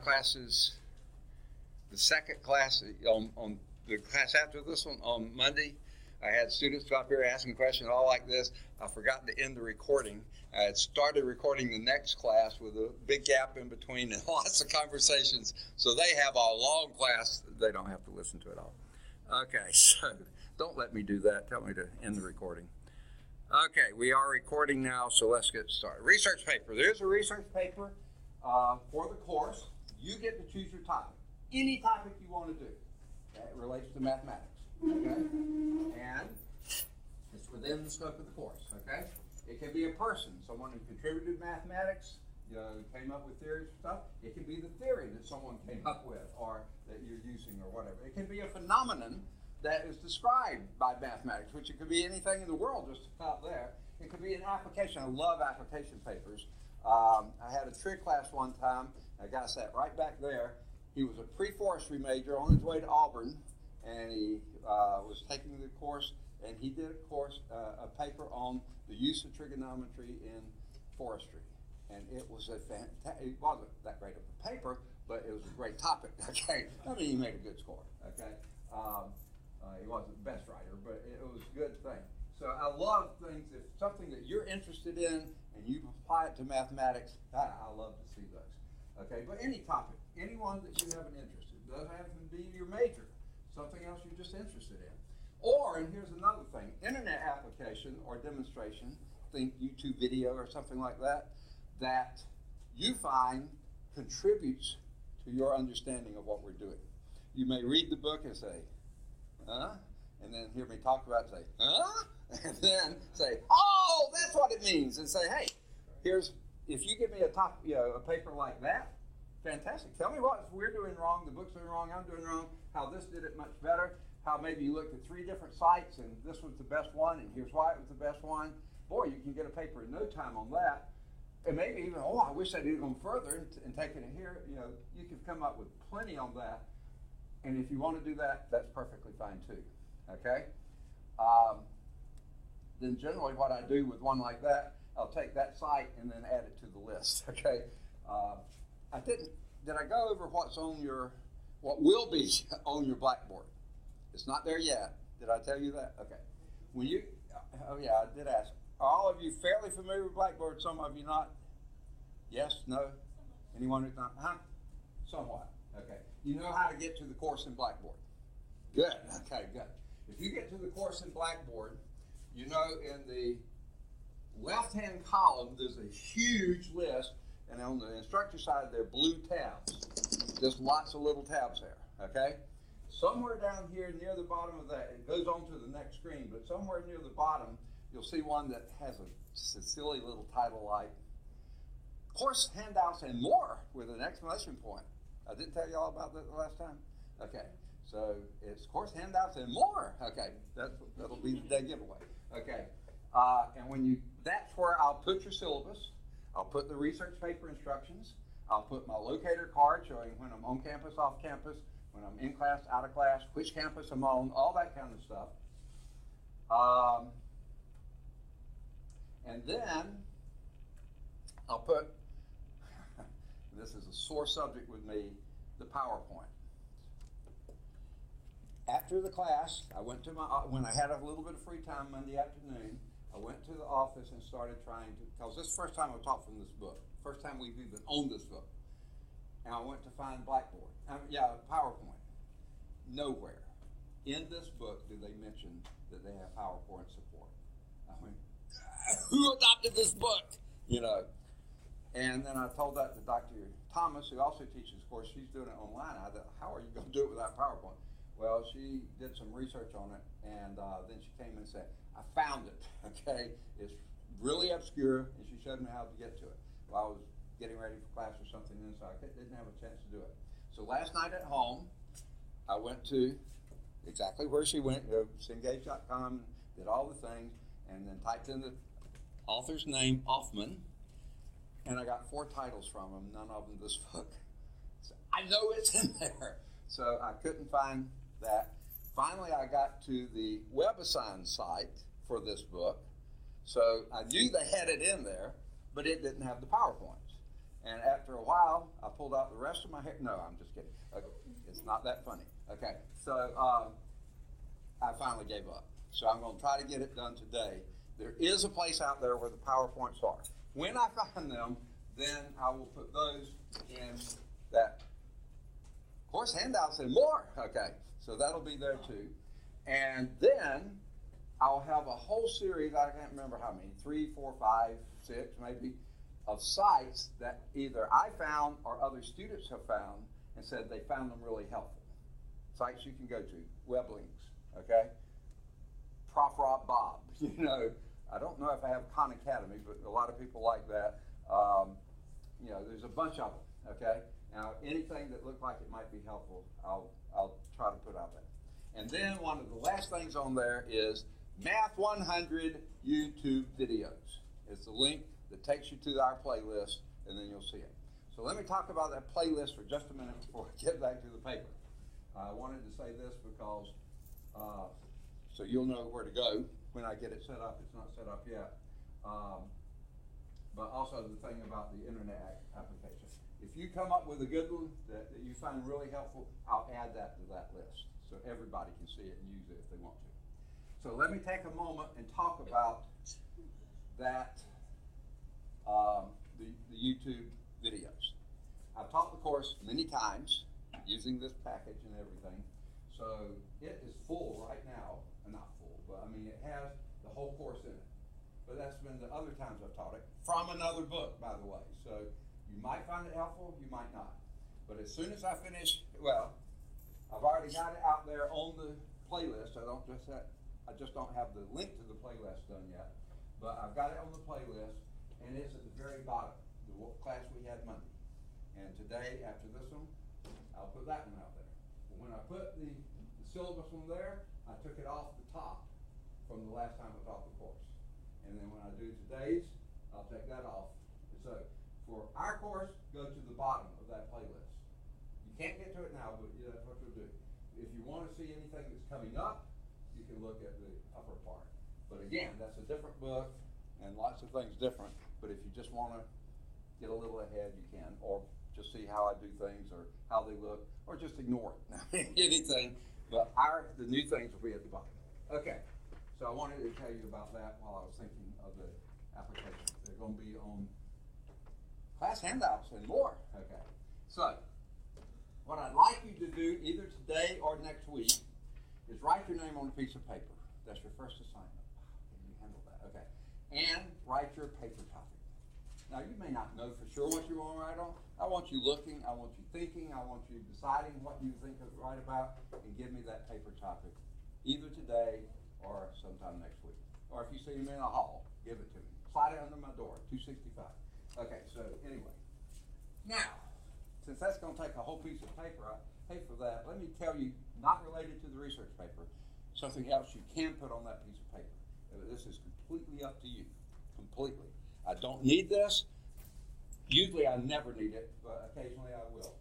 classes, the second class on the class after this one on Monday. I had students up here asking questions all like this. I forgot to end the recording. I had started recording the next class with a big gap in between and lots of conversations. So they have a long class. They don't have to listen to it all. Okay, so don't let me do that. Tell me to end the recording. Okay, we are recording now, so let's get started. Research paper. There's a research paper for the course. You get to choose your topic. Any topic you want to do that relates to mathematics. Okay? And it's within the scope of the course. Okay? It can be a person, someone who contributed to mathematics, came up with theories and stuff. It can be the theory that someone came up with or that you're using or whatever. It can be a phenomenon that is described by mathematics, which it could be anything in the world just about there. It could be an application. I love application papers. I had a trig class one time. A guy sat right back there. He was a pre-forestry major on his way to Auburn, and he was taking the course, and he did a paper on the use of trigonometry in forestry. And it was it wasn't that great of a paper, but it was a great topic, okay? I mean, he made a good score, okay? He wasn't the best writer, but it was a good thing. So I love things, if something that you're interested in and you apply it to mathematics, I love to see those, okay? But any topic, anyone that you have an interest in, doesn't have to be your major, something else you're just interested in. Or, and here's another thing, internet application or demonstration, think YouTube video or something like that, that you find contributes to your understanding of what we're doing. You may read the book and say, huh? And then hear me talk about it and say, huh? And then say, oh, that's what it means. And say, hey, if you give me a paper like that, fantastic. Tell me what we're doing wrong, the book's doing wrong, I'm doing wrong, how this did it much better, how maybe you looked at 3 different sites and this was the best one and here's why it was the best one. Boy, you can get a paper in no time on that. And maybe even, I wish I did go further and taken it here. You can come up with plenty on that. And if you want to do that, that's perfectly fine too, okay? Then generally what I do with one like that, I'll take that site and then add it to the list, okay? Did I go over what will be on your blackboard? It's not there yet. Did I tell you that? Okay. I did ask. Are all of you fairly familiar with Blackboard? Some of you not? Yes? No? Anyone who's not? Huh? Somewhat. Okay. You know how to get to the course in Blackboard? Good. Okay, good. If you get to the course in Blackboard, in the left-hand column, there's a huge list, and on the instructor side, there are blue tabs. Just lots of little tabs there, okay? Somewhere down here near the bottom of that, it goes on to the next screen, but somewhere near the bottom, you'll see one that has a silly little title like Course Handouts and More with an exclamation point. I didn't tell you all about that the last time? Okay, so it's Course Handouts and More. Okay, that'll be the day giveaway. Okay, and that's where I'll put your syllabus. I'll put the research paper instructions. I'll put my locator card showing when I'm on campus, off campus, when I'm in class, out of class, which campus I'm on, all that kind of stuff. And then I'll put, this is a sore subject with me, the PowerPoint. After the class, I went to when I had a little bit of free time Monday afternoon, I went to the office and started because this is the first time I've taught from this book, first time we've even owned this book. And I went to find PowerPoint. Nowhere in this book do they mention that they have PowerPoint support. I went, who adopted this book? And then I told that to Dr. Thomas, who also teaches, of course, she's doing it online. I thought, how are you going to do it without PowerPoint? Well, she did some research on it, and then she came and said, I found it, okay? It's really obscure, and she showed me how to get to it. Well, I was getting ready for class or something, and so I didn't have a chance to do it. So last night at home, I went to exactly where she went, Cengage.com, did all the things, and then typed in the author's name, Hoffman, and I got 4 titles from him, none of them this book. So I know it's in there. So I couldn't find that. Finally, I got to the WebAssign site for this book. So I knew they had it in there, but it didn't have the PowerPoints. And after a while, I pulled out the rest of my hair. No, I'm just kidding. Okay. It's not that funny. Okay, so I finally gave up. So I'm going to try to get it done today. There is a place out there where the PowerPoints are. When I find them, then I will put those in that course handouts and more. Okay, so that'll be there too. And then I'll have a whole series, I can't remember how many, 3, 4, 5, 6 maybe, of sites that either I found or other students have found and said they found them really helpful. Sites you can go to, web links, okay? Prof. Rob Bob, I don't know if I have Khan Academy, but a lot of people like that. There's a bunch of them, okay? Now, anything that looked like it might be helpful, I'll try to put out there. And then one of the last things on there is Math 100 YouTube videos. It's the link that takes you to our playlist, and then you'll see it. So let me talk about that playlist for just a minute before I get back to the paper. I wanted to say this because so you'll know where to go when I get it set up. It's not set up yet. But also the thing about the internet application. If you come up with a good one that you find really helpful, I'll add that to that list so everybody can see it and use it if they want to. So let me take a moment and talk about that, the YouTube videos. I've taught the course many times using this package and everything. So it is full right now. Not full, but I mean it has the whole course in it. But that's been the other times I've taught it from another book, by the way. So you might find it helpful, you might not. But as soon as I finish, I've already got it out there on the playlist. I just don't have the link to the playlist done yet. But I've got it on the playlist, and it's at the very bottom, the class we had Monday. And today, after this one, I'll put that one out there. But when I put the syllabus one there, I took it off the top from the last time I taught the course. And then when I do today's, I'll take that off. And so for our course, go to the bottom of that playlist. You can't get to it now, but that's what you'll do. If you want to see anything that's coming up, you can look at the upper part. But again, that's a different book and lots of things different. But if you just want to get a little ahead, you can, or just see how I do things or how they look, or just ignore it. Anything. But the new things will be at the bottom. Okay, so I wanted to tell you about that while I was thinking of the application. They're going to be on class handouts and more. Okay, so what I'd like you to do either today or next week is write your name on a piece of paper. That's your first assignment. Can you handle that? Okay, and write your paper topic. Now, you may not know for sure what you want to write on. I want you looking, I want you thinking, I want you deciding what you think to write about, and give me that paper topic either today or sometime next week. Or if you see me in a hall, give it to me. Slide it under my door, 265. Okay, so anyway. Now, since that's going to take a whole piece of paper, I pay for that. Let me tell you, not related to the research paper, something else you can put on that piece of paper. This is completely up to you, completely. I don't need this. Usually I never need it, but occasionally I will.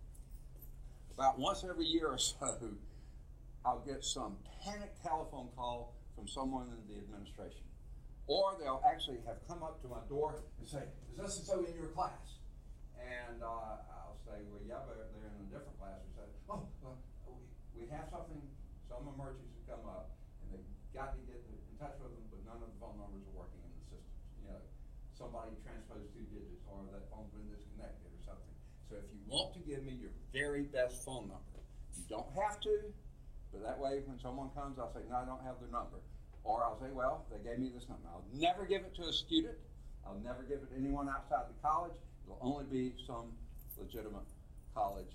About once every year or so, I'll get some panic telephone call from someone in the administration. Or they'll actually have come up to my door and say, is this and so in your class? And I'll say, well, yeah, but they're in a different class. We say, we have something, some emergency come up, and they've got to get in touch with them, but none of the phone numbers are working in the system. Somebody transposed 2 digits, or that phone's been disconnected or something. So if you want to give me your very best phone number, you don't have to, but that way when someone comes, I'll say, no, I don't have their number. Or I'll say, well, they gave me this number. I'll never give it to a student. I'll never give it to anyone outside the college. It'll only be some legitimate college,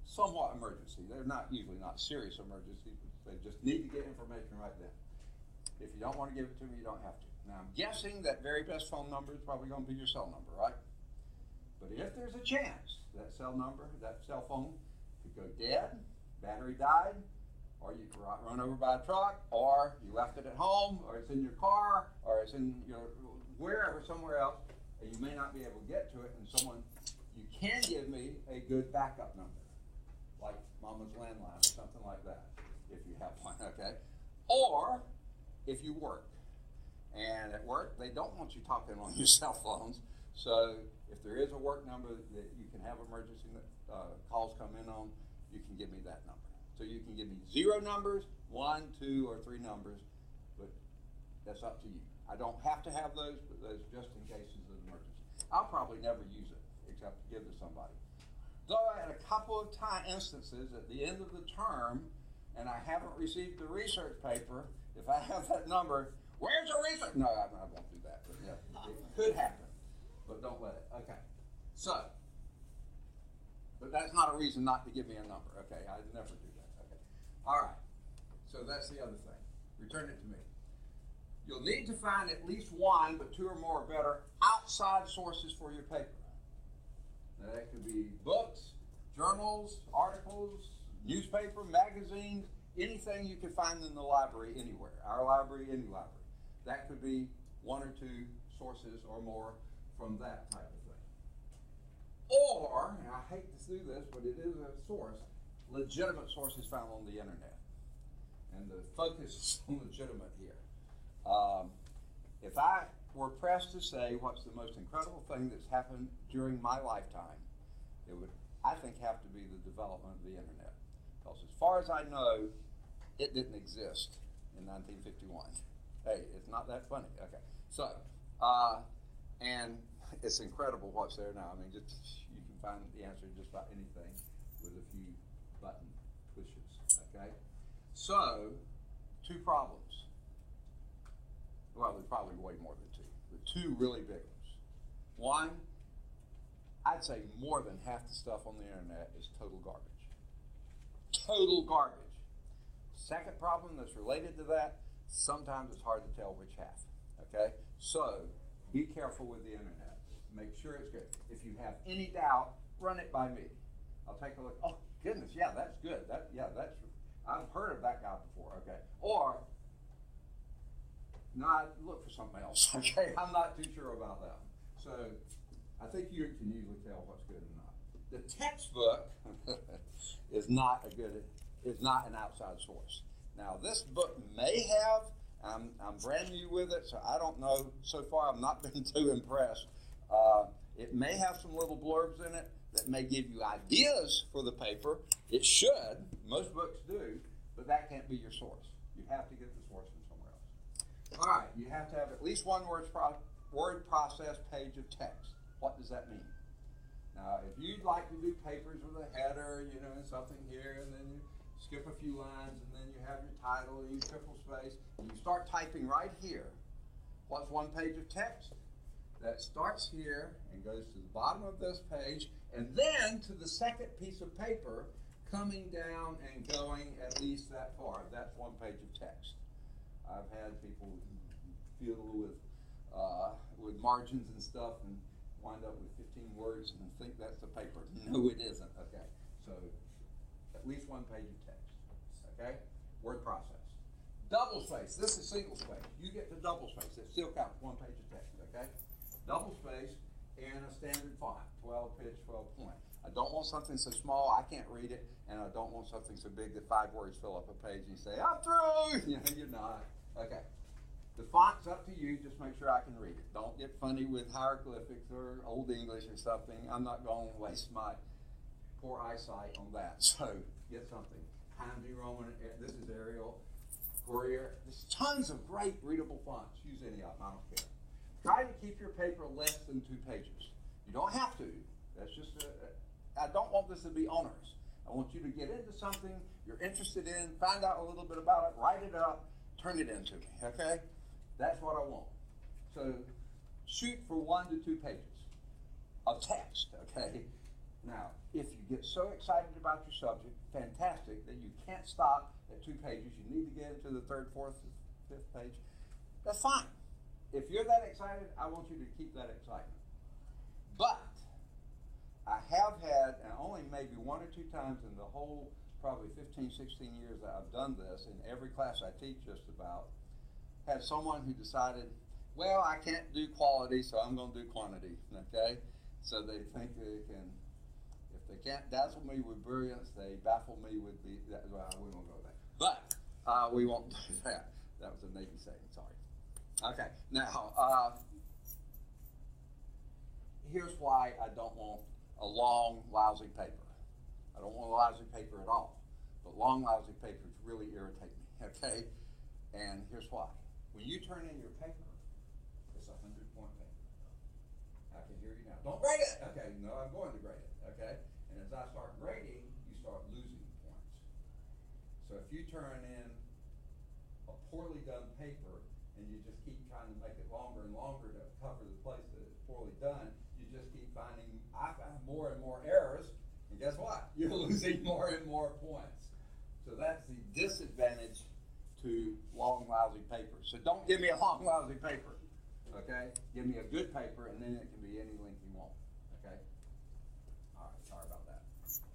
somewhat emergency. They're usually not serious emergencies, but they just need to get information right then. If you don't want to give it to me, you don't have to. Now, I'm guessing that very best phone number is probably going to be your cell number, right? But if there's a chance that cell number, that cell phone could go dead, battery died, or you could run over by a truck, or you left it at home, or it's in your car, or it's in wherever, somewhere else, and you may not be able to get to it, and you can give me a good backup number, like Mama's landline or something like that, if you have one, okay? Or if you work. And at work, they don't want you talking on your cell phones. So if there is a work number that you can have emergency calls come in on, you can give me that number. So you can give me 0 numbers, 1, 2, or 3 numbers, but that's up to you. I don't have to have those, but those just in cases of emergency. I'll probably never use it except to give to somebody. Though at a couple of instances at the end of the term, and I haven't received the research paper, if I have that number, where's the research? No, I won't do that, but yeah, it could happen, but don't let it. Okay, so, but that's not a reason not to give me a number. Okay, I never do that. Okay, all right, so that's the other thing. Return it to me. You'll need to find at least 1, but 2 or more are better, outside sources for your paper. Now, that could be books, journals, articles, newspaper, magazines, anything you can find in the library anywhere. Our library, any library. That could be 1 or 2 sources or more from that type of thing. Or, and I hate to do this, but it is a source, legitimate sources found on the internet. And the focus is on legitimate here. If I were pressed to say what's the most incredible thing that's happened during my lifetime, it would, I think, have to be the development of the internet. Because as far as I know, it didn't exist in 1951. Hey, it's not that funny. Okay, so, and it's incredible what's there now. I mean, just you can find the answer to just about anything with a few button pushes. Okay, so 2 problems. Well, there's probably way more than 2. The 2 really big ones. One, I'd say more than half the stuff on the internet is total garbage. Total garbage. Second problem that's related to that, sometimes it's hard to tell which half. Okay? So, be careful with the internet. Make sure it's good. If you have any doubt, run it by me. I'll take a look. Oh, goodness, yeah, that's good. I've heard of that guy before. Okay. Or, no, look for something else, okay? I'm not too sure about that one. So I think you can usually tell what's good or not. The textbook is not an outside source. Now this book may have, I'm brand new with it, so I don't know. So far I've not been too impressed. It may have some little blurbs in it that may give you ideas for the paper. It should, most books do, but that can't be your source. You have to get the source from somewhere else. All right, you have to have at least 1 word process page of text. What does that mean? Now, if you'd like to do papers with a header, and something here, and then you skip a few lines, and then you have your title, and you triple space, and you start typing right here, what's 1 page of text? That starts here and goes to the bottom of this page, and then to the second piece of paper, coming down and going at least that far. That's 1 page of text. I've had people fiddle with margins and stuff and wind up with 15 words and think that's the paper. No, it isn't. Okay, so at least 1 page of text. Okay, word process. Double space. This is single space. You get the double space. It still counts 1 page of text. Okay, double space and a standard font, 12 pitch, 12 point. I don't want something so small I can't read it, and I don't want something so big that 5 words fill up a page and you say, I'm through! You're not. Okay. The font's up to you. Just make sure I can read it. Don't get funny with hieroglyphics or Old English or something. I'm not going to waste my poor eyesight on that. So get something. Times New Roman. This is Arial. Courier. There's tons of great readable fonts. Use any of them. I don't care. Try to keep your paper less than 2 pages. You don't have to. That's just I don't want this to be onerous. I want you to get into something you're interested in, find out a little bit about it, write it up, turn it into me, okay? That's what I want. So shoot for 1 to 2 pages of text, okay? Now, if you get so excited about your subject, fantastic, that you can't stop at 2 pages, you need to get into the 3rd, 4th, 5th page, that's fine. If you're that excited, I want you to keep that excitement. But I have had, and only maybe 1 or 2 times in the whole probably 15, 16 years that I've done this, in every class I teach just about, had someone who decided, well, I can't do quality, so I'm going to do quantity, okay? So they think they can, if they can't dazzle me with brilliance, they baffle me with the, well, we won't go there. But we won't do that. That was a Navy saying, sorry. Okay, now, here's why I don't want a long, lousy paper. I don't want a lousy paper at all. But long, lousy papers really irritate me, okay? And here's why. When you turn in your paper, it's a 100-point paper. I can hear you now. Don't grade it! Okay, no, I'm going to grade it, okay? And as I start grading, you start losing points. So if you turn in a poorly done paper and you just keep trying to make it longer and longer to cover the place that it's poorly done, you just keep finding, I find more and more errors, and guess what? You're losing more and more points. So that's the disadvantage to long, lousy paper. So don't give me a long, lousy paper, okay? Give me a good paper, and then it can be any length you want, okay? All right, sorry about that.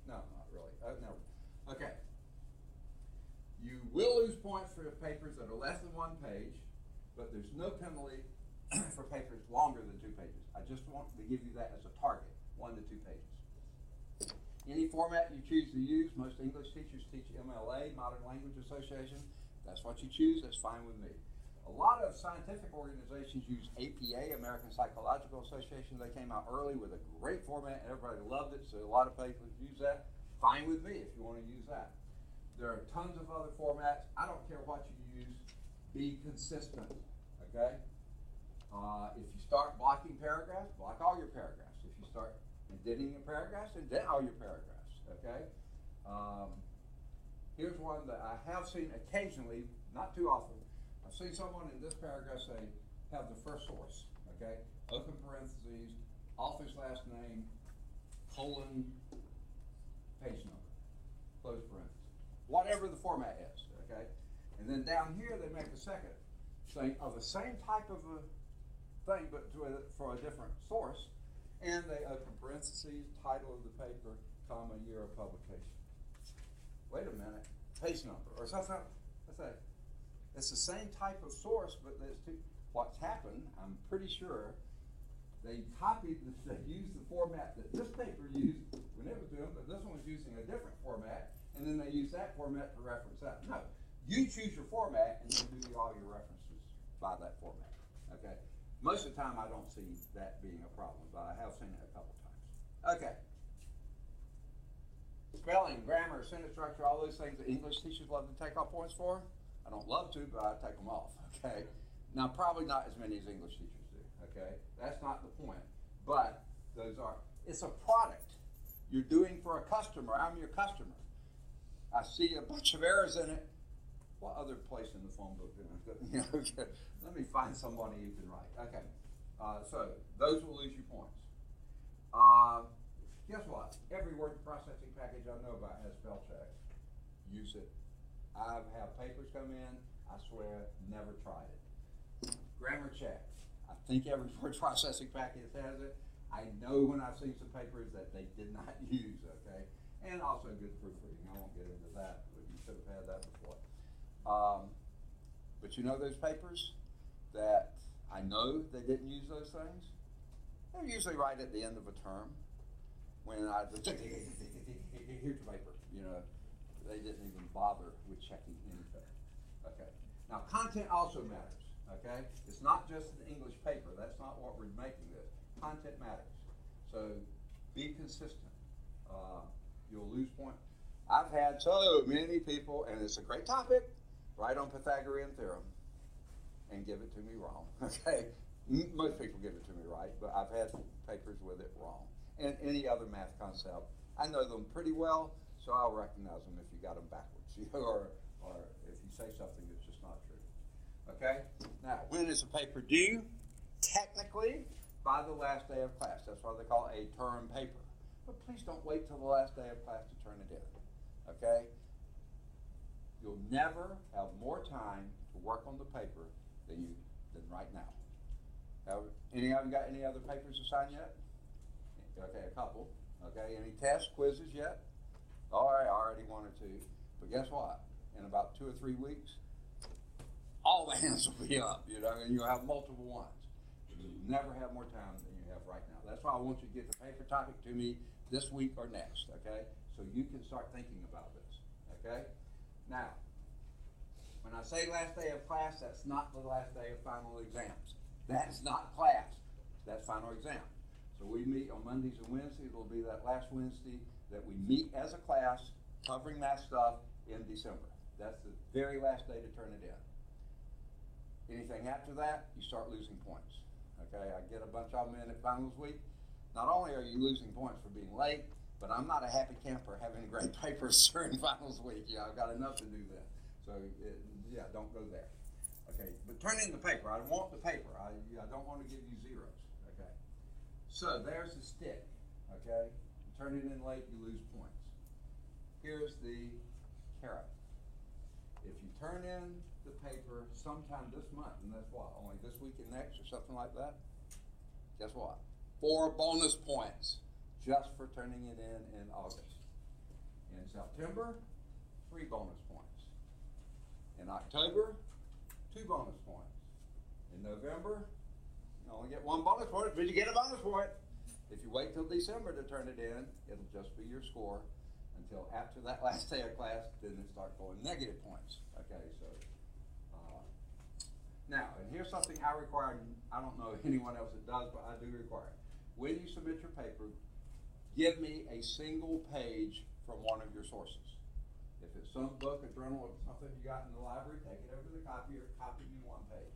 No, not really. No. Okay. You will lose points for papers that are less than 1 page, but there's no penalty for papers longer than 2 pages. I just want to give you that as a target, 1 to 2 pages. Any format you choose to use, most English teachers teach MLA, Modern Language Association. If that's what you choose, that's fine with me. A lot of scientific organizations use APA, American Psychological Association. They came out early with a great format, and everybody loved it, so a lot of papers use that. Fine with me if you want to use that. There are tons of other formats. I don't care what you use. Be consistent, okay? If you start blocking paragraphs, block all your paragraphs. If you start indenting your paragraphs, indent all your paragraphs, okay? Here's one that I have seen occasionally, not too often. I've seen someone in this paragraph say, have the first source, okay? Open parentheses, author's last name, colon, page number, close parentheses. Whatever the format is, okay? And then down here, they make a second thing of the same type of a thing, but for a different source. And they open parentheses, title of the paper, comma, year of publication. Wait a minute, page number, or something. Let's say, it's the same type of source, but there's two. What's happened, I'm pretty sure, they copied, they used the format that this paper used when it was doing, but this one was using a different format, and then they use that format to reference that. No, you choose your format, and then do all your references by that format, okay? Most of the time, I don't see that being a problem, but I have seen it a couple times. Okay. Spelling, grammar, sentence structure, all those things that English teachers love to take off points for. I don't love to, but I take them off, okay? Now, probably not as many as English teachers do, okay? That's not the point, but those are. It's a product you're doing for a customer. I'm your customer. I see a bunch of errors in it. What other place in the phone book? Okay. Let me find somebody who can write. Okay. So those will lose you points. Guess what? Every word processing package I know about has spell check. Use it. I've had papers come in. I swear, never tried it. Grammar check. I think every word processing package has it. I know when I've seen some papers that they did not use. Okay. And also good proofreading. I won't get into that, but you should have had that before. But you know those papers that I know they didn't use those things? They're usually right at the end of a term when I, here's your paper, you know, they didn't even bother with checking anything. Okay. Now content also matters, okay? It's not just an English paper. That's not what we're making this. Content matters. So be consistent. You'll lose points. I've had so many people, and it's a great topic, write on Pythagorean theorem and give it to me wrong, okay? Most people give it to me right, but I've had papers with it wrong. And any other math concept, I know them pretty well, so I'll recognize them if you got them backwards, you know, or if you say something that's just not true, okay? Now, when is a paper due? Technically, by the last day of class. That's why they call it a term paper. But please don't wait till the last day of class to turn it in, okay? You'll never have more time to work on the paper than right now. Any of you got any other papers to sign yet? Okay, a couple. Okay, any tests, quizzes yet? All right, already 1 or 2. But guess what? In about 2 or 3 weeks, all the hands will be up, you know, and you'll have multiple ones. You'll never have more time than you have right now. That's why I want you to get the paper topic to me this week or next, okay? So you can start thinking about this, okay? Now, when I say last day of class, that's not the last day of final exams. That's not class. That's final exam. So we meet on Mondays and Wednesdays. It'll be that last Wednesday that we meet as a class covering that stuff in December. That's the very last day to turn it in. Anything after that, you start losing points. Okay, I get a bunch of them in at finals week. Not only are you losing points for being late, but I'm not a happy camper having great papers during finals week. Yeah, I've got enough to do that. So, yeah, don't go there. Okay, but turn in the paper. I want the paper. I don't want to give you zeros. Okay, so there's the stick. Okay, you turn it in late, you lose points. Here's the carrot. If you turn in the paper sometime this month, and that's what, only this week and next or something like that, guess what? 4 bonus points just for turning it in August. In September, 3 bonus points. In October, 2 bonus points. In November, you only get 1 bonus point, but you get a bonus point. If you wait till December to turn it in, it'll just be your score until after that last day of class, then it starts going negative points. Okay, so now, and here's something I require. I don't know anyone else that does, but I do require it. When you submit your paper, give me a single page from one of your sources. If it's some book, a journal, or something you got in the library, take it over to the copier, copy me 1 page.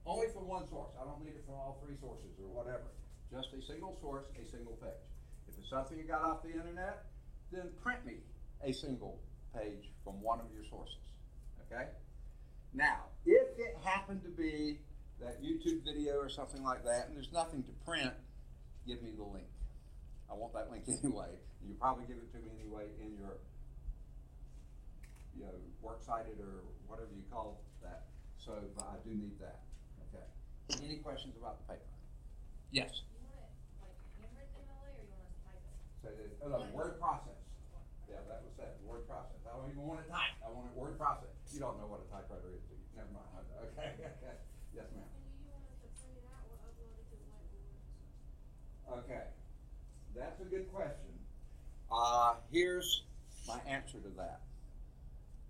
Only from one source. I don't need it from all 3 sources or whatever. Just a single source, a single page. If it's something you got off the internet, then print me a single page from one of your sources. Okay? Now, if it happened to be that YouTube video or something like that, and there's nothing to print, give me the link. I want that link anyway. You probably give it to me anyway in your works cited or whatever you call that. So I do need that. Okay. Any questions about the paper? Yes. You want it like handwritten MLA or you want us to type it? So the word process. Yeah, that was that word process. I don't even want it typed. I want it word process. You don't know what a typewriter is, do you? Never mind. Okay. Okay. Yes, ma'am. And do you want us to print it out or upload it to the whiteboard? Okay. That's a good question. Here's my answer to that.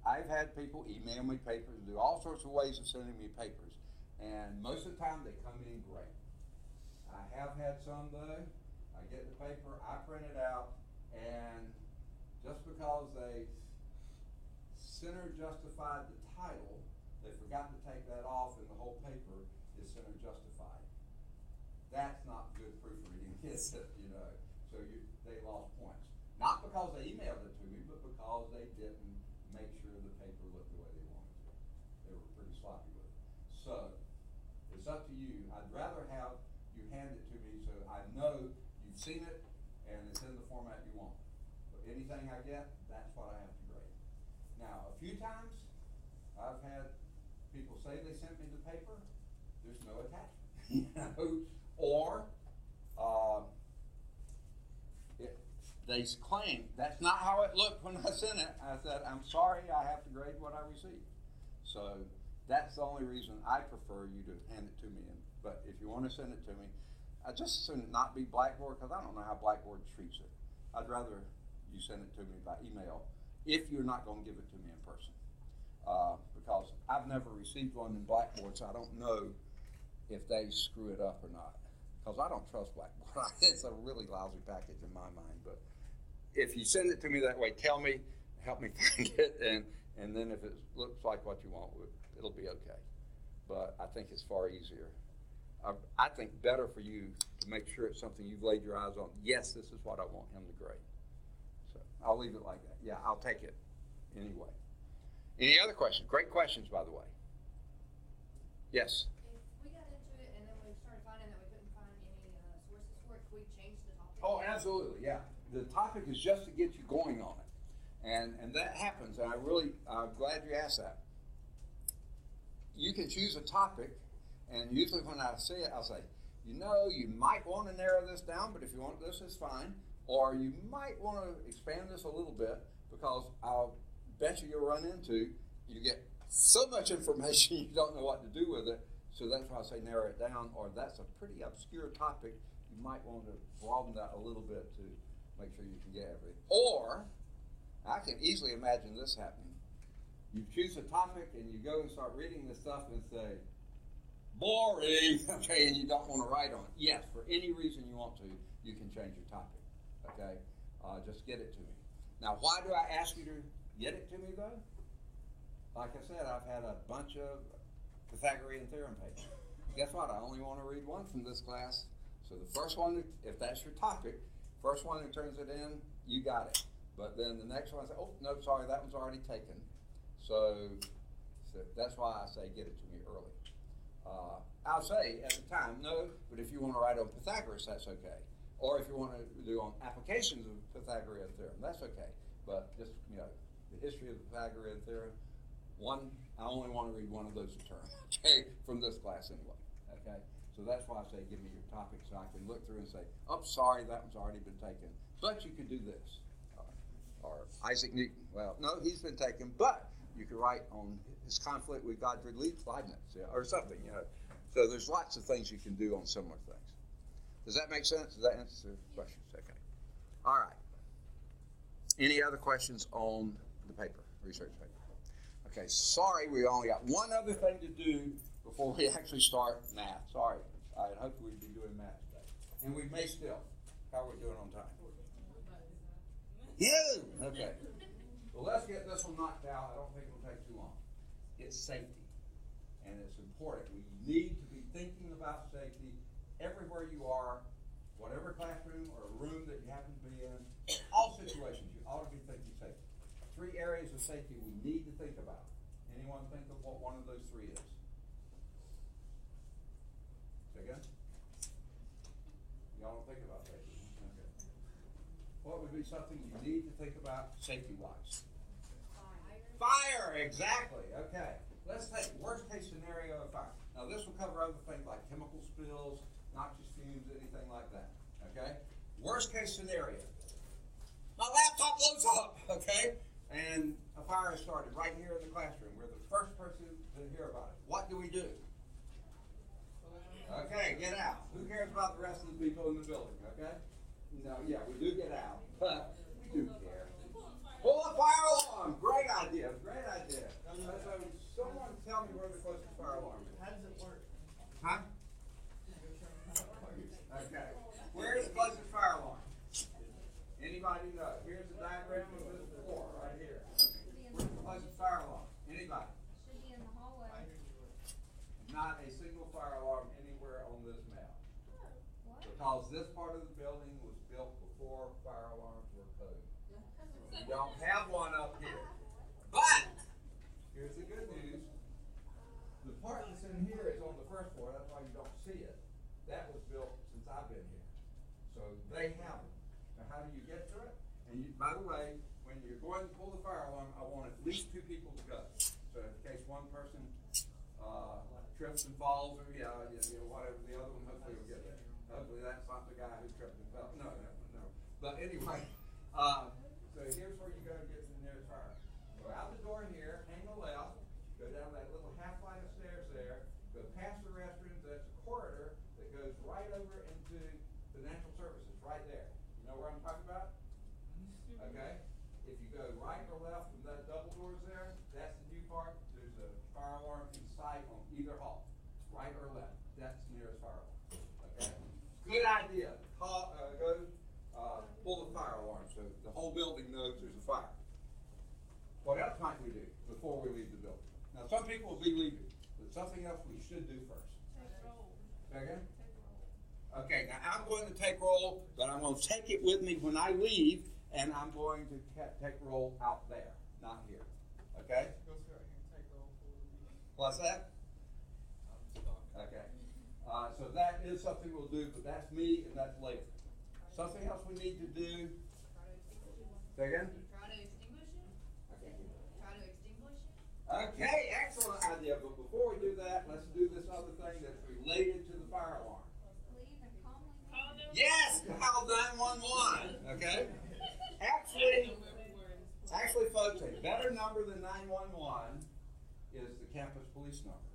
I've had people email me papers, do all sorts of ways of sending me papers, and most of the time they come in great. I have had some though. I get the paper, I print it out, and just because they center justified the title, they forgot to take that off, and the whole paper is center justified. That's not good proofreading, is it? So they lost points. Not because they emailed it to me, but because they didn't make sure the paper looked the way they wanted to. They were pretty sloppy with it. So it's up to you. I'd rather have you hand it to me so I know you've seen it and it's in the format you want. But anything I get, that's what I have to grade. Now, a few times I've had people say they sent me the paper, there's no attachment. Or they claim that's not how it looked when I sent it. I said, I'm sorry, I have to grade what I received. So that's the only reason I prefer you to hand it to me. But if you want to send it to me, I just assume it not be Blackboard because I don't know how Blackboard treats it. I'd rather you send it to me by email if you're not going to give it to me in person. Because I've never received one in Blackboard, so I don't know if they screw it up or not. Because I don't trust Blackboard. It's a really lousy package in my mind. But if you send it to me that way, tell me, help me find it, and then if it looks like what you want, it'll be okay. But I think it's far easier. I think better for you to make sure it's something you've laid your eyes on. Yes, this is what I want him to grade. So I'll leave it like that. Yeah, I'll take it anyway. Any other questions? Great questions, by the way. Yes? If we got into it and then we started finding that we couldn't find any sources for it, could we change the topic? Oh, absolutely, yeah. The topic is just to get you going on it. And that happens, and I'm glad you asked that. You can choose a topic, and usually when I see it, I'll say, you might want to narrow this down, but if you want this, it's fine. Or you might want to expand this a little bit, because I'll bet you'll run into, you get so much information you don't know what to do with it, so that's why I say narrow it down, or that's a pretty obscure topic, you might want to broaden that a little bit to make sure you can get everything. Or, I can easily imagine this happening. You choose a topic and you go and start reading this stuff and say, boring, okay, and you don't want to write on it. Yes, for any reason you want to, you can change your topic, okay? Just get it to me. Now, why do I ask you to get it to me, though? Like I said, I've had a bunch of Pythagorean theorem pages. Guess what? I only want to read one from this class. So the first one, if that's your topic, first one who turns it in, you got it. But then the next one, I say, oh, no, sorry, that one's already taken. So that's why I say get it to me early. I'll say at the time, no, but if you want to write on Pythagoras, that's okay. Or if you want to do on applications of Pythagorean theorem, that's okay. But just, you know, the history of the Pythagorean theorem, I only want to read one of those a term, okay, from this class anyway, okay? So that's why I say give me your topic so I can look through and say, oh, sorry, that one's already been taken, but you could do this. Or Isaac Newton, well, no, he's been taken, but you could write on his conflict with Gottfried Leibniz, or something, you know. So there's lots of things you can do on similar things. Does that make sense? Does that answer the questions? Okay. All right. Any other questions on the paper, research paper? Okay, sorry, we only got one other thing to do before we actually start math. Sorry, I had hoped we'd be doing math today. And we may still. How are we doing on time? Yeah! Okay. Well, let's get this one knocked out. I don't think it'll take too long. It's safety. And it's important. We need to be thinking about safety everywhere you are, whatever classroom or room that you happen to be in, all situations, you ought to be thinking safety. 3 areas of safety we need to think about. Anyone think of what one of those 3 is? Say again? Y'all don't think about safety. Okay. What would be something you need to think about safety-wise? Fire, exactly. Okay. Let's take worst case scenario of fire. Now this will cover other things like chemical spills, noxious fumes, anything like that. Okay? Worst case scenario. My laptop blows up, okay? And a fire has started right here in the classroom. We're the first person to hear about it. What do we do? Okay, get out. Who cares about the rest of the people in the building, okay? No, yeah, we do get out, but we do care. Pull a fire alarm. Great idea, great idea. So someone tell me where the closest fire alarm is. How does it work? Huh? Okay. Where is the closest fire alarm? Anybody know? Here's the diagram of this floor right here. Where's the closest fire alarm? Anybody? Should be in the hallway. Not a single fire alarm anywhere on this map. What? Because this part of the building was built before fire alarms were coded. We don't have one up here. But here's the good news. The part that's in here is on the first floor. That's why you don't see it. That was built since I've been here. So they have it. Now how do you get to it? And you, by the way, when you're going to pull the fire alarm, I want at least 2 people to go. So in case one person trips and falls, or whatever, the other one hopefully will get there. Hopefully that's not the guy who tripped and fell. No. But anyway, so here's where you go to get to the nearest fire. Go out the door here, hang a left, go down that little half flight of stairs there, go past the restrooms. That's a corridor that goes right over into the natural services, right there. You know where I'm talking about? Okay. If you go right or left from that double doors there, that's the new part. There's a fire alarm in sight on either hall, right or left. That's the nearest fire alarm. Okay. Good idea. Go pull the fire alarm so the whole building knows there's a fire. What else might we do before we leave the building? Now, some people will be leaving, but something else we should do first. Take roll. Say again? Okay, now I'm going to take roll, but I'm going to take it with me when I leave, and I'm going to take roll out there, not here. Okay? What's that? Okay. So that is something we'll do, but that's me and that's later. Something else we need to do. Say again? Try to extinguish it. Okay. Try to extinguish it. Okay, excellent idea. But before we do that, let's do this other thing that's related to the fire alarm. Leave and calmly. Yes, call 911. Okay. Actually, folks, a better number than 911 is the campus police number.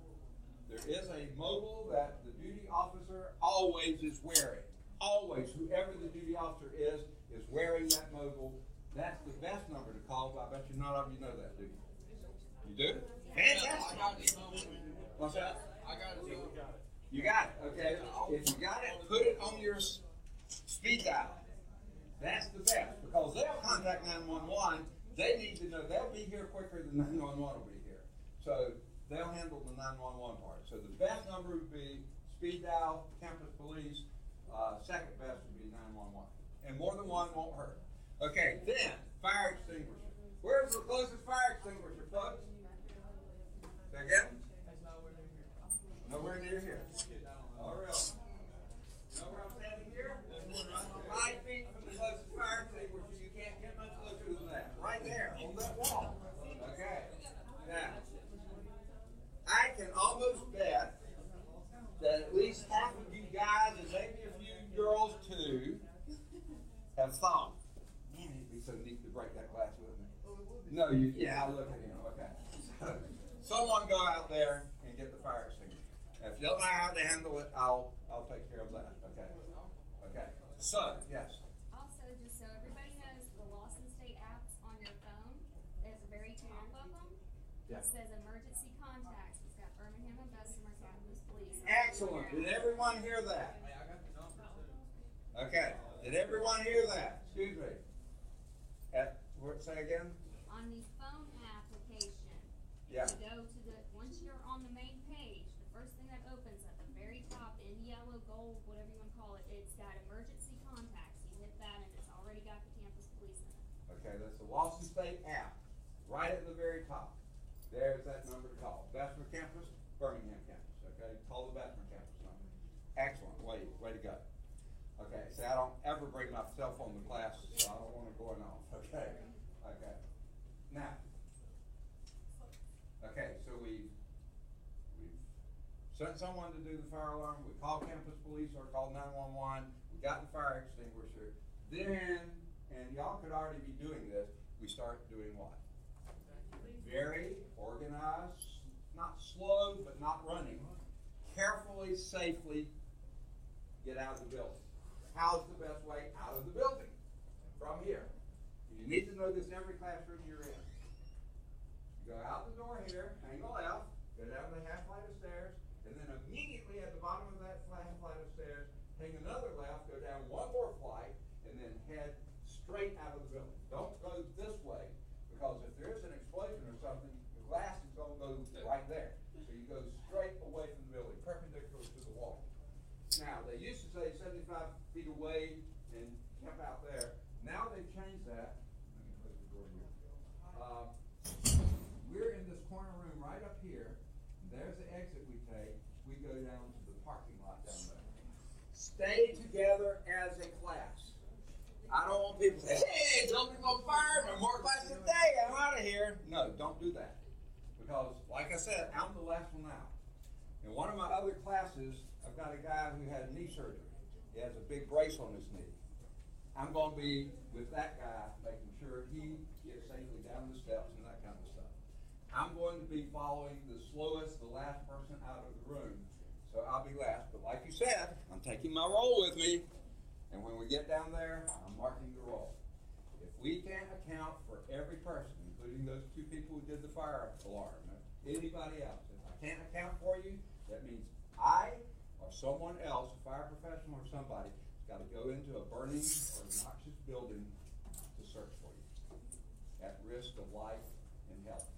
There is a mobile that the duty officer always is wearing. Always, whoever the duty officer is wearing that mobile. That's the best number to call, but I bet you none of you know that, do you? You do? Fantastic. What's that? I I got it. You got it, okay. If you got it, put it on your speed dial. That's the best, because they'll contact 911. They need to know they'll be here quicker than 911 will be here. So they'll handle the 911 part. So the best number would be speed dial, campus police. Second best would be 911. And more than one won't hurt. Okay, then fire extinguisher. Where's the closest fire extinguisher, folks? Say again? Nowhere near here. Oh, really? You know where I'm standing here? 5 feet from the closest fire extinguisher. You can't get much closer than that. Right there, on that wall. Okay. Now, I can almost bet that at least half of you guys, and maybe a few girls too, have thought, man, it'd be so neat to break that glass with me. No, yeah, I'll look at him. Okay. So, someone go out there and get the fire extinguisher. If you don't know how to handle it, I'll take care of that. Okay. Okay. So, yes. Also, just so everybody knows, the Lawson State apps on your phone, there's a very top of them. Yeah. It says emergency contacts. It's got Birmingham and Bessemer Campus Police. Excellent. Did everyone hear that? Okay. Did everyone hear that? Excuse me. Say again? On the phone application, Yeah. you go to once you're on the main page, the first thing that opens at the very top in yellow, gold, whatever you want to call it, it's got emergency contacts. You hit that and it's already got the campus police in it. Okay, that's the Lawson State app. Right at the very top. There's that number to call. Bessemer campus, Birmingham campus. Okay, call the Bessemer campus number. Excellent. Way to go. Okay, see, I don't ever bring my cell phone to class, so I don't want it going off. Okay. Okay. Now. Okay, so we've sent someone to do the fire alarm. We called campus police or called 911. We got the fire extinguisher. Then, and y'all could already be doing this, we start doing what? Very organized, not slow, but not running. Carefully, safely get out of the building. How's the best way out of the building? From here. You need to know this in every classroom you're in. You go out the door here, hang a left, go down the half flight of stairs, and then immediately at the bottom of that half flight of stairs, hang another left, go down one more flight, and then head straight out of the building. Don't go this way, because if there is an explosion or something, the glass is going to go right there. So you go straight away from the building, perpendicular to the wall. Now, they used to say 75 feet away and camp out there. Now they've changed that. Let me close the door here. We're in this corner room right up here. There's the exit we take. We go down to the parking lot down there. Stay together as a class. I don't want people to say, hey, building on fire, no more class today, I'm out of here. No, don't do that. Because, like I said, I'm the last one out. In one of my other classes, I've got a guy who had knee surgery. He has a big brace on his knee. I'm going to be with that guy, making sure he gets safely down the steps and that kind of stuff. I'm going to be following the slowest, the last person out of the room. So I'll be last. But like you said, I'm taking my roll with me. And when we get down there, I'm marking the roll. If we can't account for every person, including those 2 people who did the fire alarm, anybody else, if I can't account for you, that means I or someone else, a fire professional or somebody, has got to go into a burning or noxious building to search for you at risk of life and health.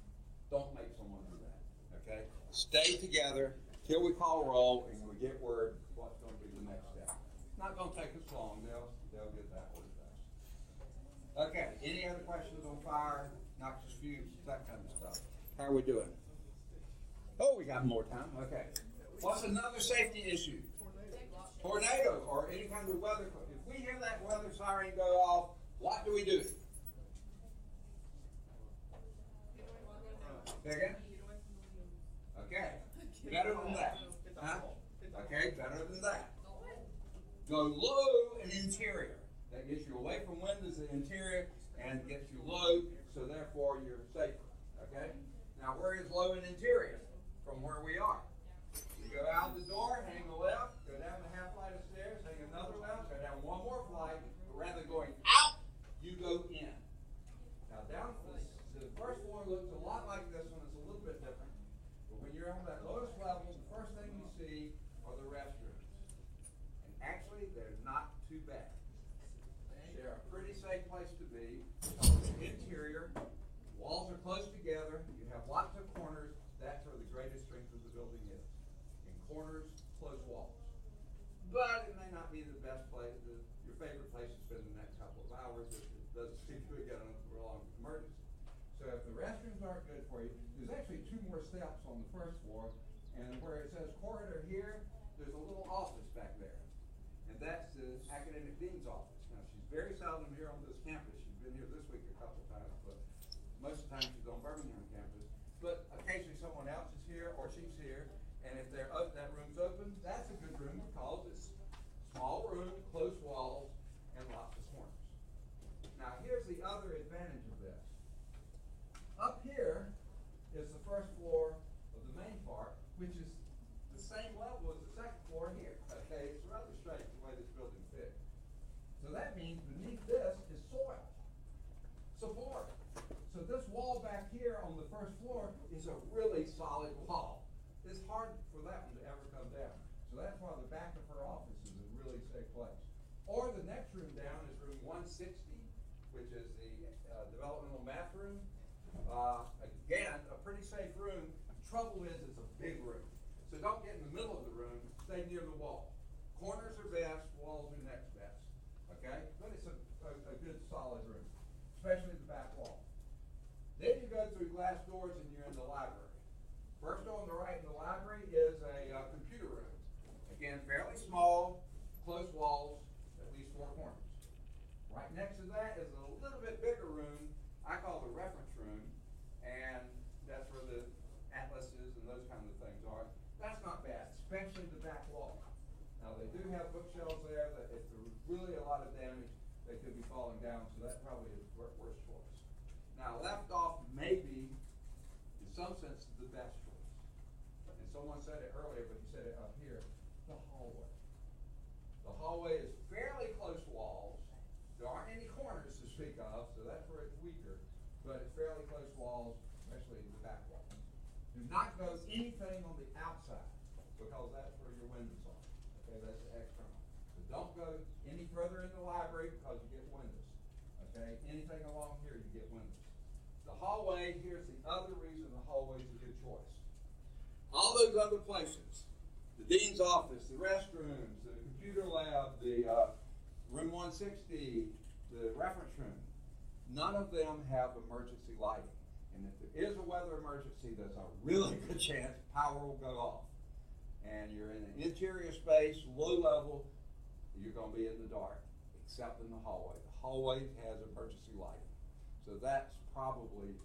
Don't make someone do that, okay? Stay together till we call roll and we get word what's going to be the next step. It's not going to take us long. They'll get that word fast. Okay, any other questions on fire, noxious fumes, that kind of stuff? How are we doing? Oh, we got more time. Okay. What's another safety issue? Tornado or any kind of weather. If we hear that weather siren go off, what do we do? Second? Okay. Better than that. Huh? Okay, better than that. Go low and interior. That gets you away from windows and interior and gets you low, so therefore you're safer. Okay? Now where is low and interior? From where we are. You go out the door, hang a left, go down the half flight of stairs, hang another left, go down one more flight, but rather than going out, you go in. Now down the first floor looks a lot like this one, it's a little bit different. But when you're on that lowest level, the first thing corners, close walls. But it may not be the best place, your favorite place to spend the next couple of hours if it doesn't seem to get on for a long emergency. So if the restrooms aren't good for you, there's actually 2 more steps on the first floor, and where it says corridor here, there's a little office back there. And that's the academic dean's office. Now, she's very seldom here on this campus. She's been here this week a couple of times, but most of the time she's on Birmingham campus. But occasionally someone else is here or she's here, and if that room's open, that's a good room because it's small room, close walls, and lots of corners. Now, here's the other advantage of this. Up here is the first floor of the main part, which is the same level as the second floor here. Okay, it's rather strange the way this building's big. So that means beneath this is soil, support. So this wall back here on the first floor is a really solid wall. It's hard for that one to ever come down. So that's why the back of her office is a really safe place. Or the next room down is room 160, which is the developmental math room. Again, a pretty safe room. The trouble is it's a big room. So don't get in the middle of the room, stay near the wall. Corners are best, walls are next best. Okay? But it's a good solid room, especially the back wall. Then you go through glass doors and you're in the library. First on the right in the library is a computer room. Again, fairly small, close walls, at least 4 corners. Right next to that is a little bit bigger room I call the reference room, and that's where the atlases and those kinds of things are. That's not bad, especially the back wall. Now they do have bookshelves there that if there was really a lot of damage, they could be falling down, so that probably is the worst choice. Now left off may be, in some sense, the best choice. And someone said it earlier, but he said it up here, the hallway. The hallway is fairly close walls. There aren't any corners to speak of, so that's where it's weaker, but it's fairly close walls, especially the back wall. Do not go anything on the outside, because that's where your windows are. Okay, that's the external. So don't go any further in the library because you get windows. Okay, anything along here you get windows. The hallway, here's the other reason the hallway is a good choice. All those other places, the dean's office, the restrooms, the computer lab, the room 160, the reference room, none of them have emergency lighting. And if there is a weather emergency, there's a really good chance power will go off. And you're in an interior space, low level, you're going to be in the dark, except in the hallway. The hallway has emergency lighting. So that's probably,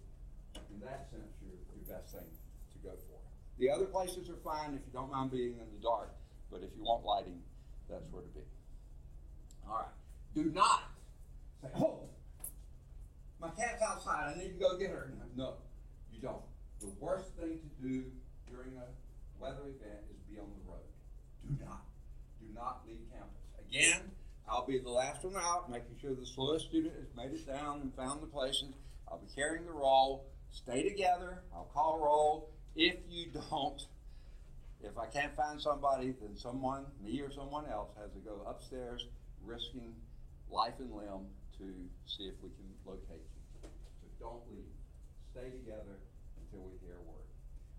in that sense, your best thing to go for. The other places are fine if you don't mind being in the dark, but if you want lighting, that's where to be. All right. Do not say, oh, my cat's outside, I need to go get her. No, you don't. The worst thing to do during a weather event is be on the road. Do not leave campus. Again, I'll be the last one out, making sure the slowest student has made it down and found the places. I'll be carrying the roll. Stay together. I'll call roll. If you don't, if I can't find somebody, then someone, me or someone else, has to go upstairs, risking life and limb to see if we can locate you. So don't leave. Stay together until we hear a word.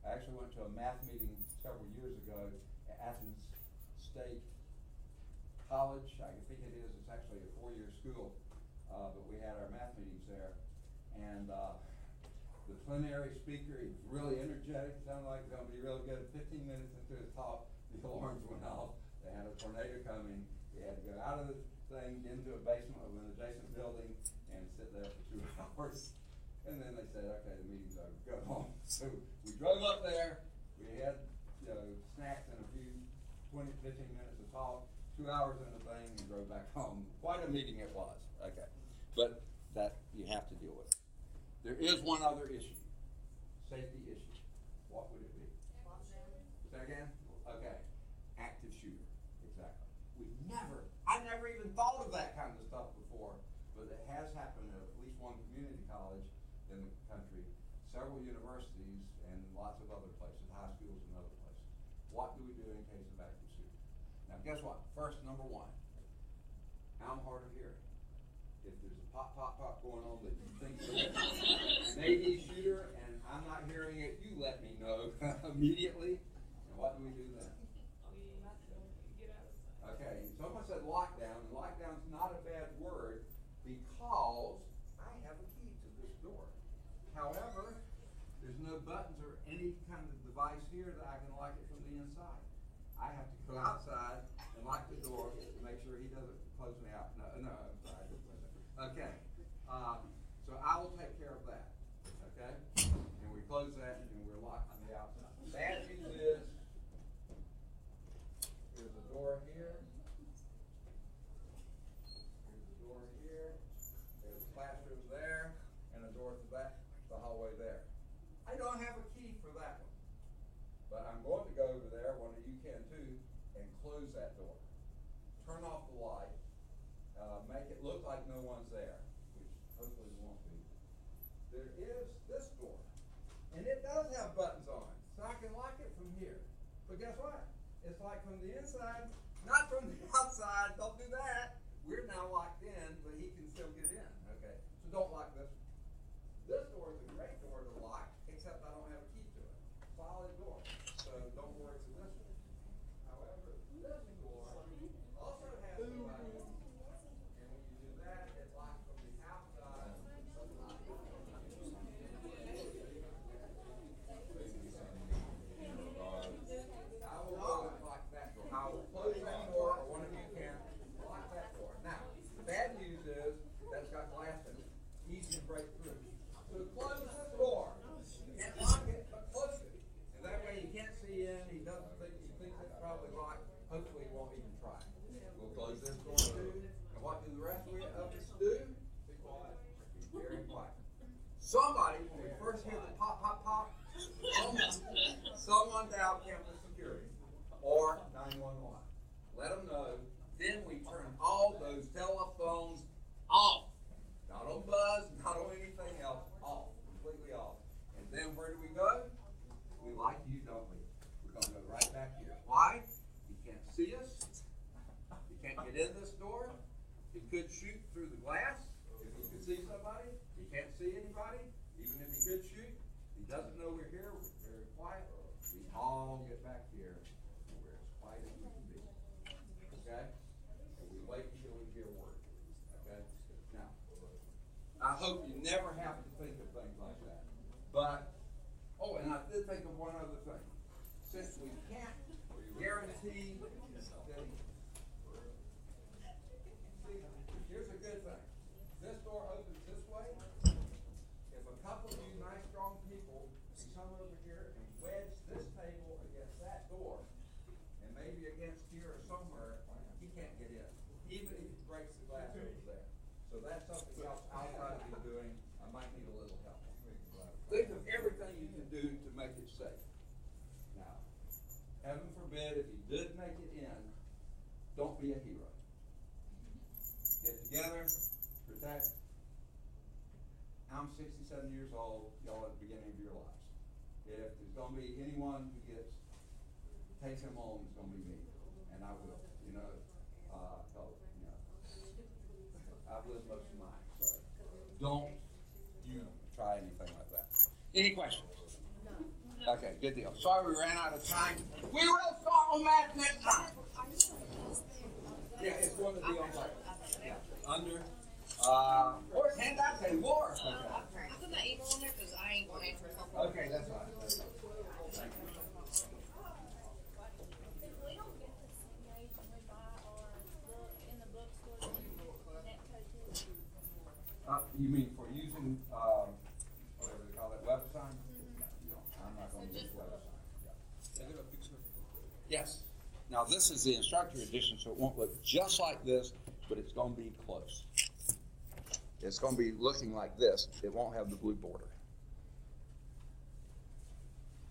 I actually went to a math meeting several years ago at Athens State College. I think it is. It's actually a 4-year school, but we had our math meetings there. And the plenary speaker, he was really energetic, sounded like it was going to be really good. 15 minutes into his talk, the alarms went off. They had a tornado coming. He had to go out of the thing into a basement of an adjacent building and sit there for 2 hours. And then they said, okay, the meeting's over, go home. So we drove up there. We had snacks and a few 20, 15 minutes of talk, 2 hours in the thing, and drove back home. Quite a meeting it was. Okay. But that you have to deal with. There is one other issue. Safety issue. What would it be? Say again? Okay. Active shooter. Exactly. I never even thought of that kind of stuff before, but it has happened at least one community college in the country, several universities, and lots of other places, high schools and other places. What do we do in case of active shooter? Now, guess what? First, number one, I'm hard of hearing. If there's a pop going on that you think may be shooter and I'm not hearing it, you let me know immediately. And what do we do then? There's no buttons or any kind of device here that I can lock it from the inside. I have to go outside and lock the door to make sure he doesn't close me out. No, I'm sorry. Okay. So I will take care of that. Okay? And we close that and we're locked on the outside. Bad news is, here's a door here. Here's a door here. There's a classroom there. And a door to the hallway there. I don't have a key for that one. But I'm going to go over there, one of you can too, and close that door. Turn off the light. Make it look like no one's there, which hopefully won't be. There is this door, and it does have buttons on it, so I can lock it from here. But guess what? It's like from the inside, not from the outside. Don't do that. We're now locked in, but he can still get in. Okay, so don't lock this one. This door is a great door to lock, except I don't have a key to it. Solid door, so don't worry to this one. However, this door also has a button. Hopefully he won't even try. We'll close this door too. And what do the rest of us do? Be quiet. Be very quiet. Somebody, when we first hear the pop, pop, pop, someone dial campus security or 911. Let them know. Then we turn all those telephones off. Not on buzz, not on anything else. Off. Completely off. And then where do we go? We like you, don't we? We're going to go right back here. Why? See us. He can't get in this door. He could shoot through the glass if he could see somebody. He can't see anybody. Even if he could shoot, he doesn't know we're here. We're very quiet. We all get back here and we're as quiet as we can be. Okay? And we wait until we hear word. Okay? Now, I hope you never have to think of things like that. But, oh, and I did think of one other thing. Since we can't guarantee that here's a good thing. This door opens this way. If a couple of you nice strong people can come over here and wedge this table against that door, and maybe against here or somewhere, he can't get in. Even if he breaks the glass over there. So that's something else I'll try to be doing. I might need a little help. Think of everything you can do to make it safe. Now, heaven forbid, if you did make it in, don't be a hero. Get together, protect. I'm 67 years old, y'all at the beginning of your lives. If there's going to be anyone who takes him home, it's going to be me. And I will, I've lived most of mine, so don't you try anything like that. Any questions? No. Okay, good deal. Sorry we ran out of time. We will start on math next time. Yeah, it's going to be on like under. Or handouts and more. Okay. I put my email on there because I ain't going to answer a phone. Okay, that's fine. Thank you. If we don't get the same rate we buy our book in the bookstore, net code too. You mean for using whatever they call that, web sign? No, I'm not going to use web sign. Yeah. Is it a picture? Yes. Now this is the instructor edition, so it won't look just like this, but it's going to be close. It's going to be looking like this. It won't have the blue border.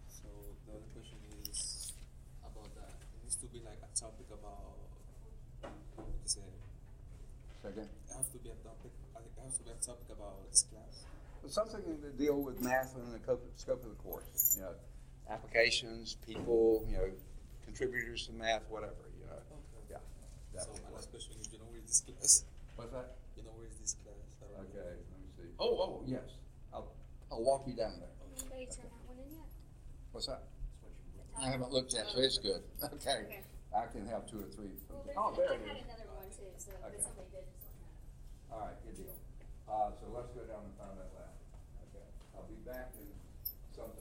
So the other question is about that. It needs to be like a topic about, say, Second. it has to be a topic. I think it has to be a topic about this class. Something to deal with math and the scope of the course. You know, applications, people, contributors to math, whatever. Okay. Yeah. So my last question is, where is this class? What's that? Where is this class? I don't know. Okay, let me see. Oh, yes. I'll walk you down there. Anybody turn that one in yet? What's that? I haven't looked yet, so it's good. Okay. I can have 2 or 3. Well, There I it had is. another one too, so Okay. if somebody did just let me know. All right, good deal. So let's go down and find that lab. Okay. I'll be back in sometime.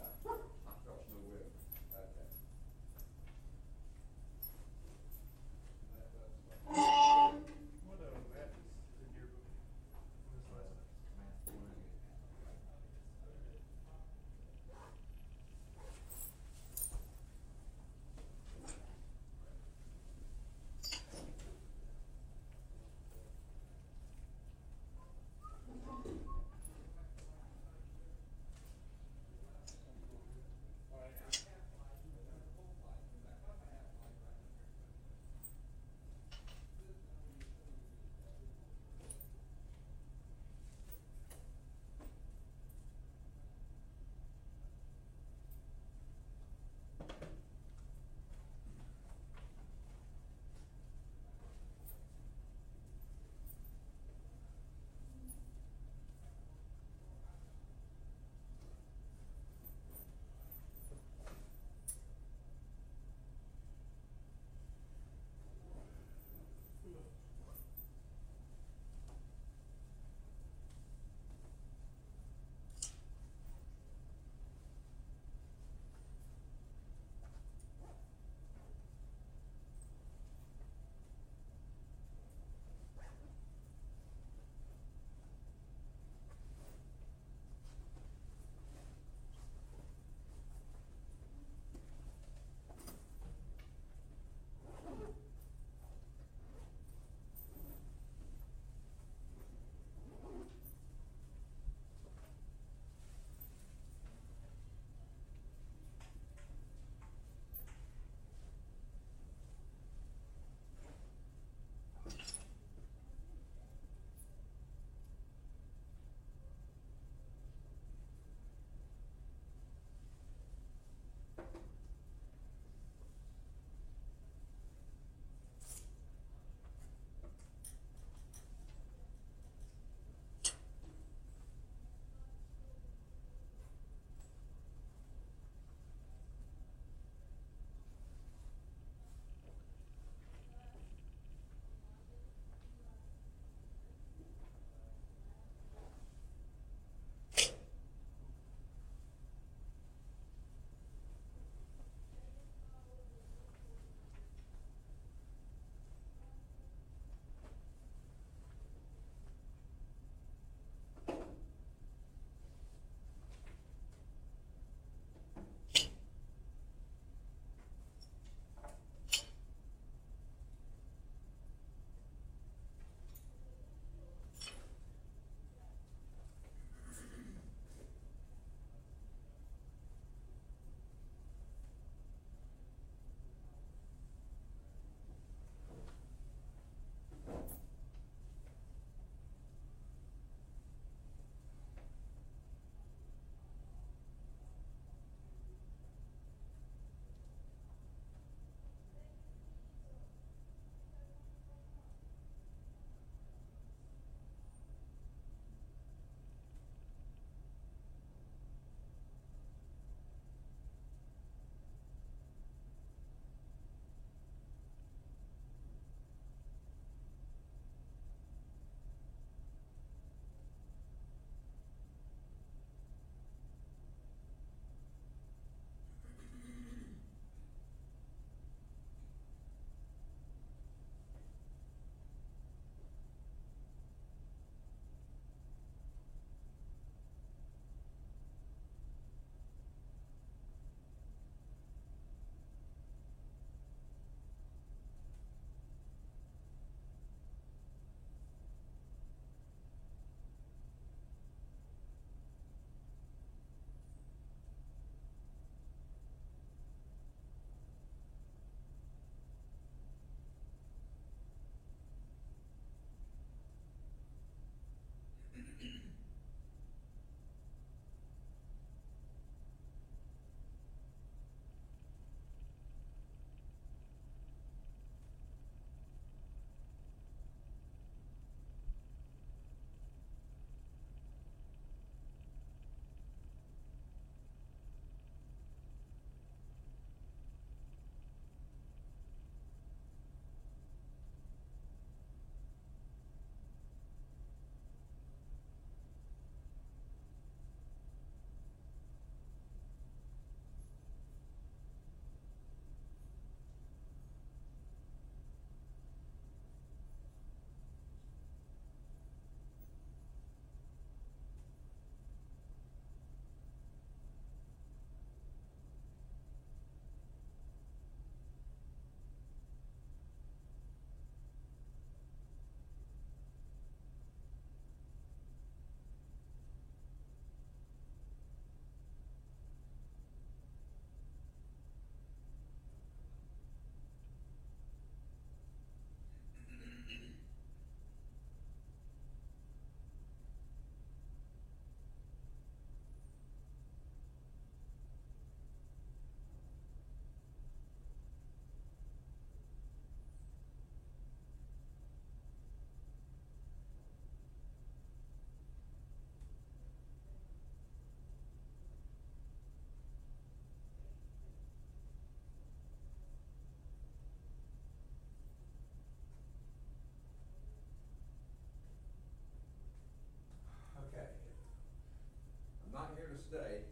today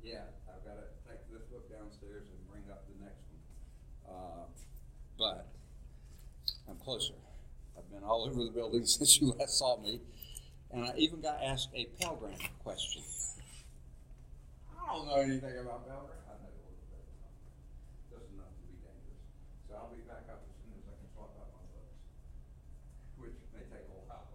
yet. I've got to take this book downstairs and bring up the next one. But I'm closer. I've been all over the building since you last saw me. And I even got asked a Pell Grant question. I don't know anything about Pell Grant. I know a little bit. Just enough to be dangerous. So I'll be back up as soon as I can swap out my books, which may take a while.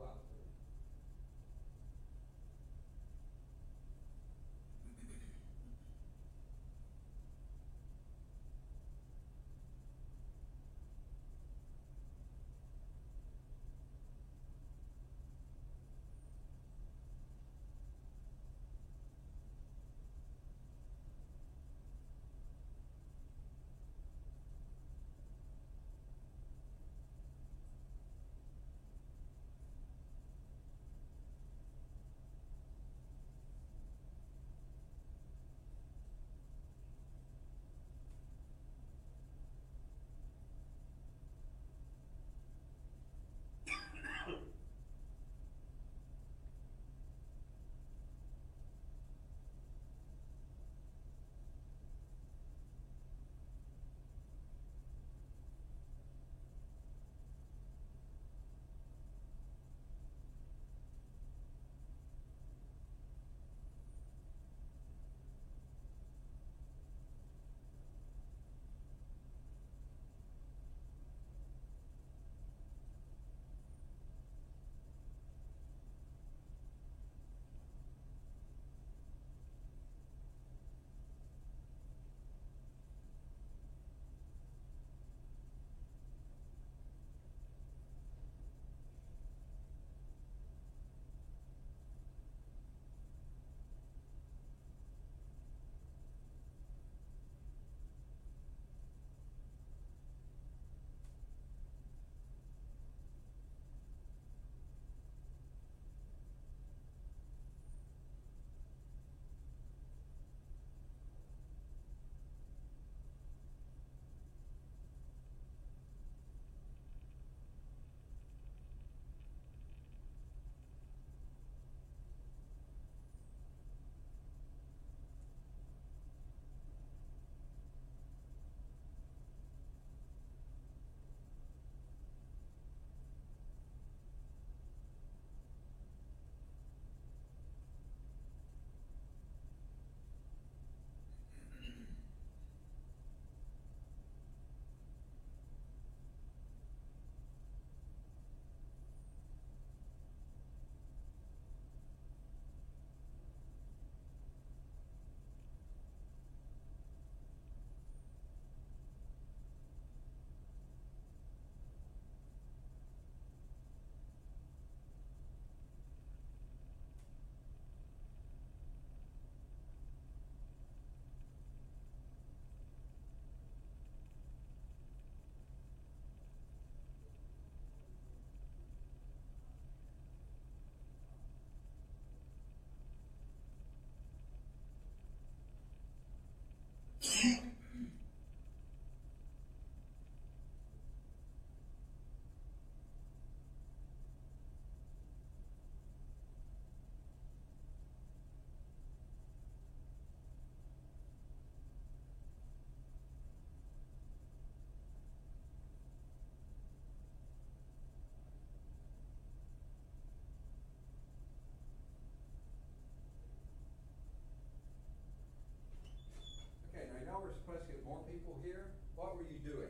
We're supposed to get more people here. What were you doing?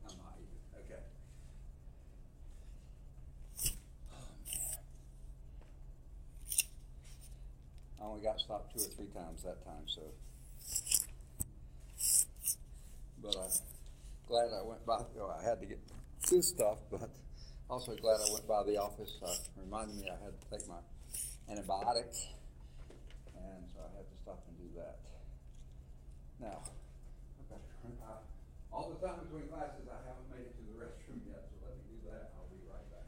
I'm not even. Okay. Oh, man. I only got stopped 2 or 3 times that time, so. But I'm glad I went by. I had to get this stuff, but also glad I went by the office. Reminded me I had to take my antibiotics. And so I had to stop and do that. Now, okay, all the time between classes, I haven't made it to the restroom yet, so let me do that. I'll be right back.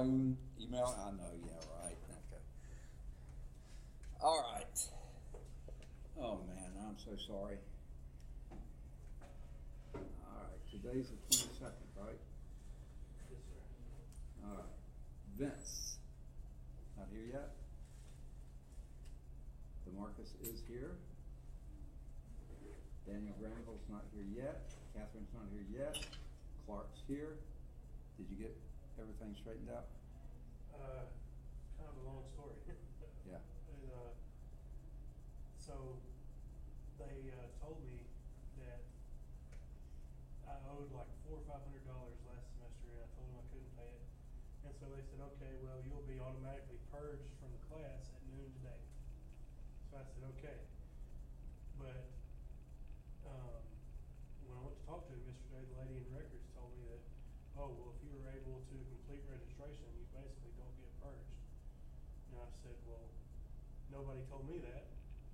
phone, email? I know, yeah, right. Okay. All right. Oh, man, I'm so sorry. All right, today's the 22nd, right? Yes, sir. All right. Vince, not here yet? DeMarcus is here. Daniel Granville's not here yet. Catherine's not here yet. Clark's here. Did you get everything straightened out? Kind of a long story. Yeah. And, so they told me that I owed like $400 or $500 last semester, and I told them I couldn't pay it. And so they said, okay, well, you'll be automatically purged from the class at noon today. So I said, okay. But when I went to talk to him yesterday, the lady in records told me that, oh, well, if you were able to complete registration, you basically don't get purged. And I said, well, nobody told me that.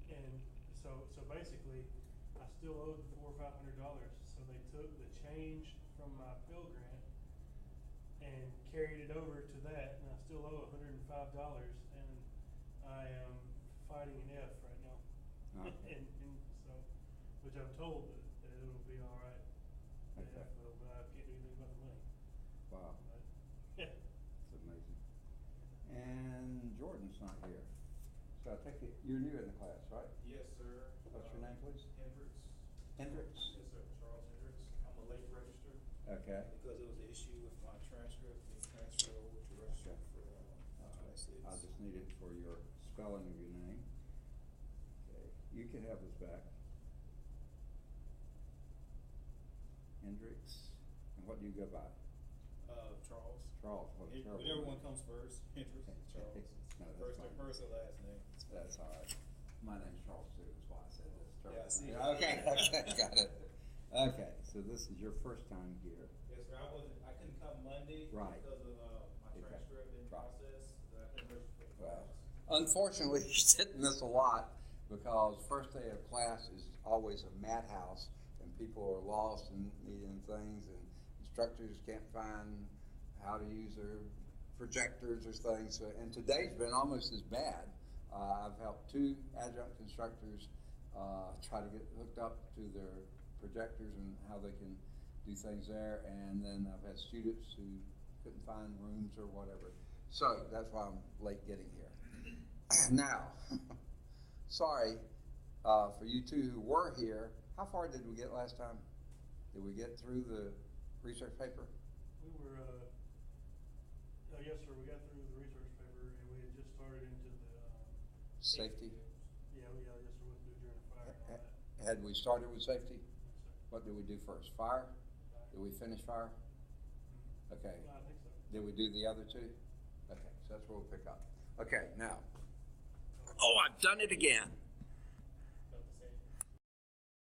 And so basically, I still owed the $400 or $500. So they took the change from my Pell Grant and carried it over to that, and I still owe $105. And I am fighting an F right now. Okay. and so, which I'm told that it'll be all right. Okay. But I can't do anything about the money. Wow, But, yeah. it's amazing. And Jordan's not here. So I take it, you're new in the class, right? Yes, sir. What's your name, please? Hendricks. Hendricks? Yes, sir. Charles Hendricks. I'm a late register Okay. because there was an issue with my transcript being transferred over to register for class 6. I just need it for your spelling of your name. Okay, you can have this back. Hendricks, and what do you go by? Charles. Charles, what a terrible Whatever name. one comes first. Hendricks. Charles. No, that's fine. First or last name. That's all right. My name's Charles too, that's why I said this. Yeah, I see. Okay, got it. Okay, so this is your first time here. Yes, sir. I couldn't come Monday Right. because of my Okay. transcript in Right. process. So I couldn't register for the Well, class. unfortunately, you didn't miss a lot because first day of class is always a madhouse and people are lost and needing things and instructors can't find how to use their projectors or things. So, and today's been almost as bad. I've helped 2 adjunct instructors try to get hooked up to their projectors and how they can do things there. And then I've had students who couldn't find rooms or whatever. So that's why I'm late getting here. Now, sorry for you 2 who were here. How far did we get last time? Did we get through the research paper? We were, yes, sir, we got through the research paper, and we had just started into the, Safety? yes, sir, went through during the fire and all that. Had we started with safety? Yes, sir. What did we do first? Fire? Did we finish fire? Okay. I think so. Did we do the other 2? Okay, so that's where we'll pick up. Okay, now. Oh, I've done it again.